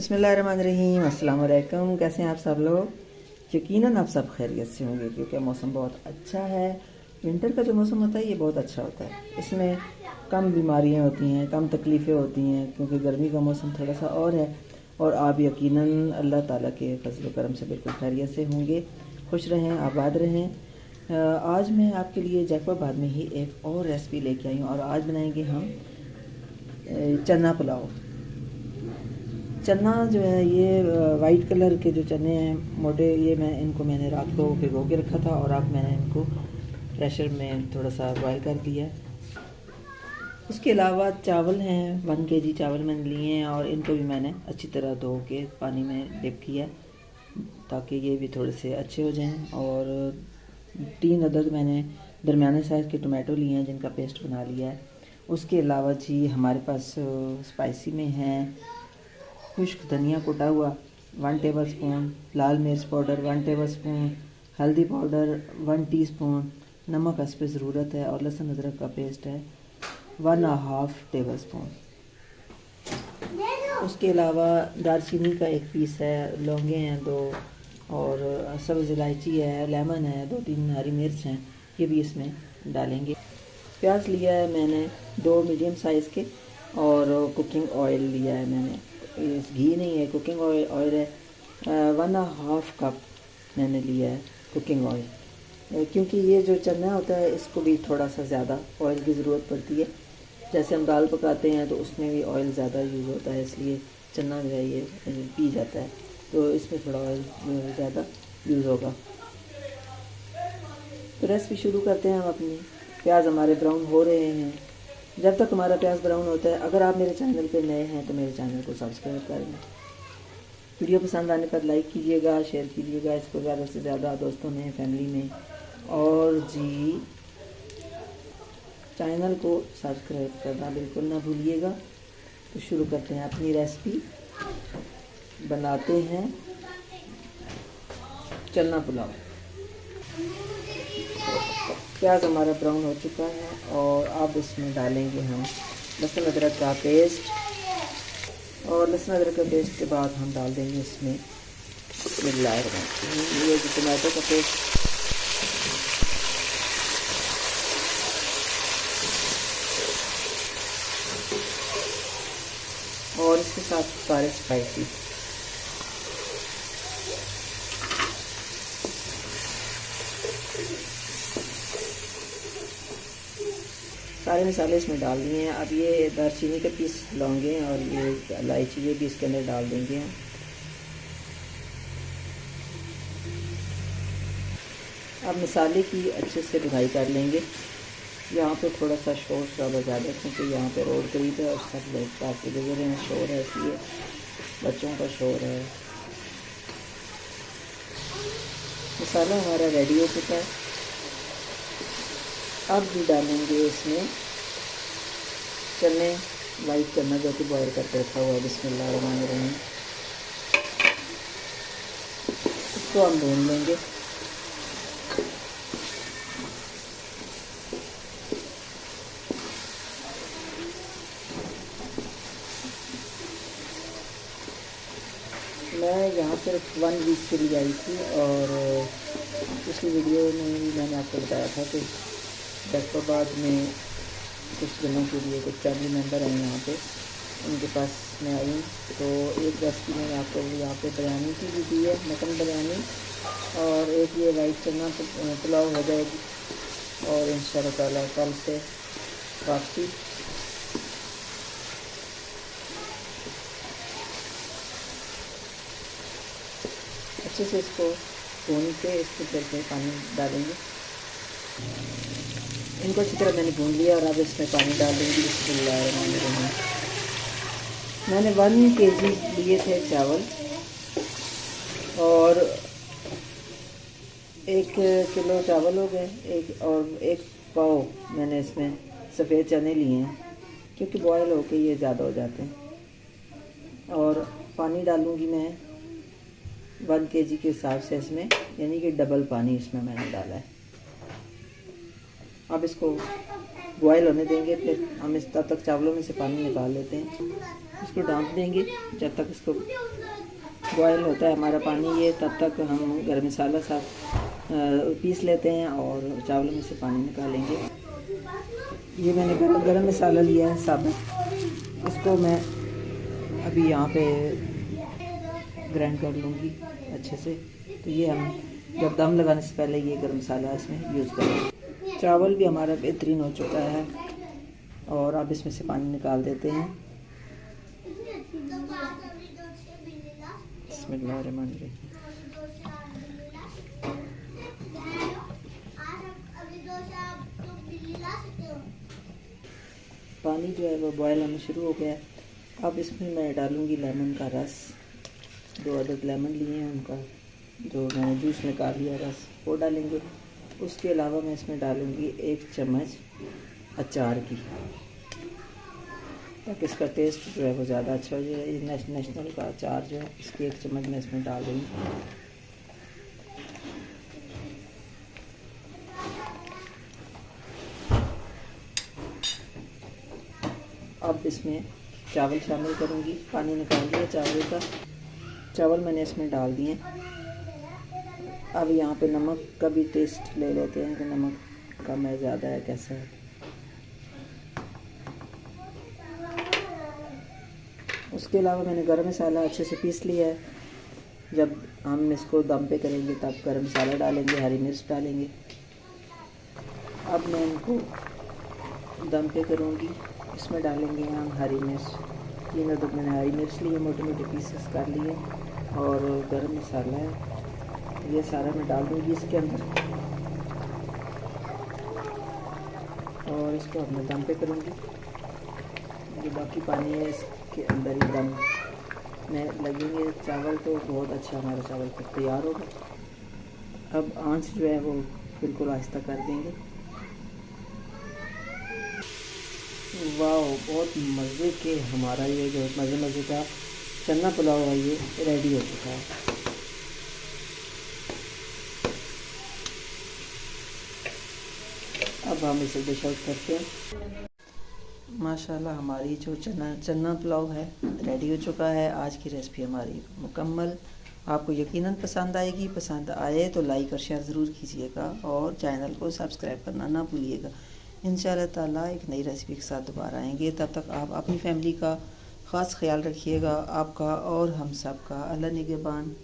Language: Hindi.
बिस्मिल्लाहिर्रहमानिर्रहीम, अस्सलाम वालेकुम। कैसे हैं आप सब लोग? यकीनन आप सब खैरियत से होंगे क्योंकि मौसम बहुत अच्छा है। विंटर का जो मौसम होता है ये बहुत अच्छा होता है। इसमें कम बीमारियां होती हैं, कम तकलीफ़ें होती हैं क्योंकि गर्मी का मौसम थोड़ा सा और है। और आप यकीनन अल्लाह ताला के फजल करम से बिल्कुल खैरियत से होंगे। खुश रहें, आबाद रहें। आज मैं आपके लिए जैकबाबाद में ही एक और रेसिपी लेके आई हूँ और आज बनाएंगे हम चना पुलाव। चना जो है ये वाइट कलर के जो चने हैं मोटे, ये मैंने रात को भिगो के रखा था और अब मैंने इनको प्रेशर में थोड़ा सा बॉयल कर दिया। उसके अलावा चावल हैं, 1 kg चावल मैंने लिए हैं और इनको भी मैंने अच्छी तरह धो के पानी में डिप किया ताकि ये भी थोड़े से अच्छे हो जाएं। और 3 अदद मैंने दरमियाने साइज़ के टमाटो लिए हैं जिनका पेस्ट बना लिया है। उसके अलावा जी हमारे पास स्पाइसी में हैं खुश्क धनिया कुटा हुआ 1 टेबलस्पून, लाल मिर्च पाउडर 1 टेबलस्पून, हल्दी पाउडर 1 टीस्पून, नमक हस्ब ज़रूरत है और लहसुन अदरक का पेस्ट है 1.5 टेबलस्पून। उसके अलावा दालचीनी का 1 पीस है, लौंगे हैं 2 और सब्ज़ इलायची है, लेमन है, 2-3 हरी मिर्च हैं, ये भी इसमें डालेंगे। प्याज लिया है मैंने 2 मीडियम साइज़ के और कुकिंग ऑयल लिया है मैंने, घी नहीं है, कुकिंग ऑयल है। 1.5 कप मैंने लिया है कुकिंग ऑयल, क्योंकि ये जो चना होता है इसको भी थोड़ा सा ज़्यादा ऑयल की ज़रूरत पड़ती है। जैसे हम दाल पकाते हैं तो उसमें भी ऑयल ज़्यादा यूज़ होता है, इसलिए चना जो है ये पी जाता है, तो इसमें थोड़ा ऑयल ज़्यादा यूज़ होगा। तो रेसिपी शुरू करते हैं हम अपनी। प्याज हमारे ब्राउन हो रहे हैं। जब तक हमारा प्याज ब्राउन होता है, अगर आप मेरे चैनल पे नए हैं तो मेरे चैनल को सब्सक्राइब कर लें। वीडियो पसंद आने पर लाइक कीजिएगा, शेयर कीजिएगा इसको ज़्यादा से ज़्यादा दोस्तों में, फैमिली में। और जी चैनल को सब्सक्राइब करना बिल्कुल ना भूलिएगा। तो शुरू करते हैं अपनी रेसिपी। बनाते हैं चना पुलाव। प्याज हमारा ब्राउन हो चुका है और अब इसमें डालेंगे हम लहसुन अदरक का पेस्ट, और लहसुन अदरक का पेस्ट के बाद हम डाल देंगे इसमें ये जो टमाटो का पेस्ट, और इसके साथ सारे स्पाइसी। सारे मसाले इसमें डाल दिए हैं। अब ये दालचीनी के पीस लौंगे और ये इलायची ये भी इसके अंदर डाल देंगे। अब मसाले की अच्छे से भुनाई कर लेंगे। यहाँ पे थोड़ा सा शोर शराबा ज़्यादा क्योंकि यहाँ पे रोड करीब है और सब लोग काफ़ी गुजर हैं, शोर है, इसलिए बच्चों का शोर है। मसाला हमारा रेडी हो चुका है। अब भी डालेंगे इसमें चने, वाइट चना जो कि बॉयल करके रखा हुआ है। बिस्मिल्लाहिर्रहमानिर्रहीम। इसको हम भून लेंगे। मैं यहाँ पर 1 वीक के लिए आई थी और पिछली वीडियो में भी मैंने आपको बताया था कि जैकबाबाद में कुछ दिनों के लिए कुछ फैमिली मेम्बर हैं यहाँ पे, उनके पास मैं आई हूँ। तो एक रेसिपी मैंने आपको यहाँ पे बिरयानी की भी दी है, मटन बिरयानी, और एक ये वाइट चना पुलाव हो जाएगी और इंशाल्लाह ताला कल से वापसी। अच्छे से इसको भून के इसके फिर पानी डालेंगे। इनको अच्छी तरह मैंने भून लिया और अब इसमें पानी डाल देंगे। बिस्मिल्लाहिर्रहमानिर्रहीम। मैंने 1 kg लिए थे चावल और 1 किलो चावल हो गए। एक पाव मैंने इसमें सफ़ेद चने लिए हैं क्योंकि बॉयल होके ये ज़्यादा हो जाते हैं। और पानी डालूँगी मैं 1 kg के हिसाब से इसमें, यानी कि डबल पानी इसमें मैंने डाला है। अब इसको बॉयल होने देंगे, फिर हम इस तब तक चावलों में से पानी निकाल लेते हैं। इसको ढाँप देंगे जब तक इसको बॉयल होता है हमारा पानी ये, तब तक हम गरम मसाला पीस लेते हैं और चावलों में से पानी निकालेंगे। ये मैंने गरम मसाला लिया है साबुत, इसको मैं अभी यहाँ पे ग्राइंड कर लूँगी अच्छे से। तो ये हम जब दम लगाने से पहले ये गरम मसाला इसमें यूज़ करेंगे। चावल भी हमारा बेहतरीन हो चुका है और अब इसमें से पानी निकाल देते हैं। बिस्मिल्लाहिर्रहमानिर्रहीम। पानी जो है वो बॉयल होना शुरू हो गया है। अब इसमें मैं डालूँगी लेमन का रस। 2 अदद लेमन लिए हैं, उनका जो मैंने जूस निकाल लिया रस वो डालेंगे। उसके अलावा मैं इसमें डालूँगी 1 चम्मच अचार की, ताकि इसका टेस्ट जो है वो ज़्यादा अच्छा हो जाए। ये नेशनल का अचार जो है इसकी 1 चम्मच मैं इसमें डाल दूँगी। अब इसमें चावल शामिल करूँगी। पानी निकाल दिया चावल का, चावल मैंने इसमें डाल दिए। अब यहाँ पे नमक का भी टेस्ट ले लेते हैं कि नमक कम है ज़्यादा है कैसा है। उसके अलावा मैंने गरम मसाला अच्छे से पीस लिया है। जब हम इसको दम पे करेंगे तब गरम मसाला डालेंगे, हरी मिर्च डालेंगे। अब मैं इनको दम पे करूँगी। इसमें डालेंगे हम हरी मिर्च, 3 अदद मैंने हरी मिर्च लिए, मोटे मोटे पीसेस कर लिए, और गरम मसाला है, ये सारा मैं डाल दूँगी इसके अंदर और इसको अब मैं दम पे करूँगी। जो बाकी पानी है इसके अंदर ही दम में लगेंगे चावल, तो बहुत अच्छा हमारा चावल फिर तैयार होगा। अब आंच जो है वो बिल्कुल आहिस्ता कर देंगे। वाह, बहुत मज़े के हमारा ये जो मज़े का चना पुलाव है ये रेडी हो चुका है। अब हम इसे डिश आउट करते हैं। माशाल्लाह हमारी जो चना पुलाव है रेडी हो चुका है। आज की रेसिपी हमारी मुकम्मल। आपको यकीनन पसंद आएगी। पसंद आए तो लाइक और शेयर ज़रूर कीजिएगा और चैनल को सब्सक्राइब करना ना भूलिएगा। इंशाअल्लाह ताला एक नई रेसिपी के साथ दोबारा आएंगे। तब तक आप अपनी फैमिली का ख़ास ख्याल रखिएगा। आपका और हम सब का अल्लाह निगहबान।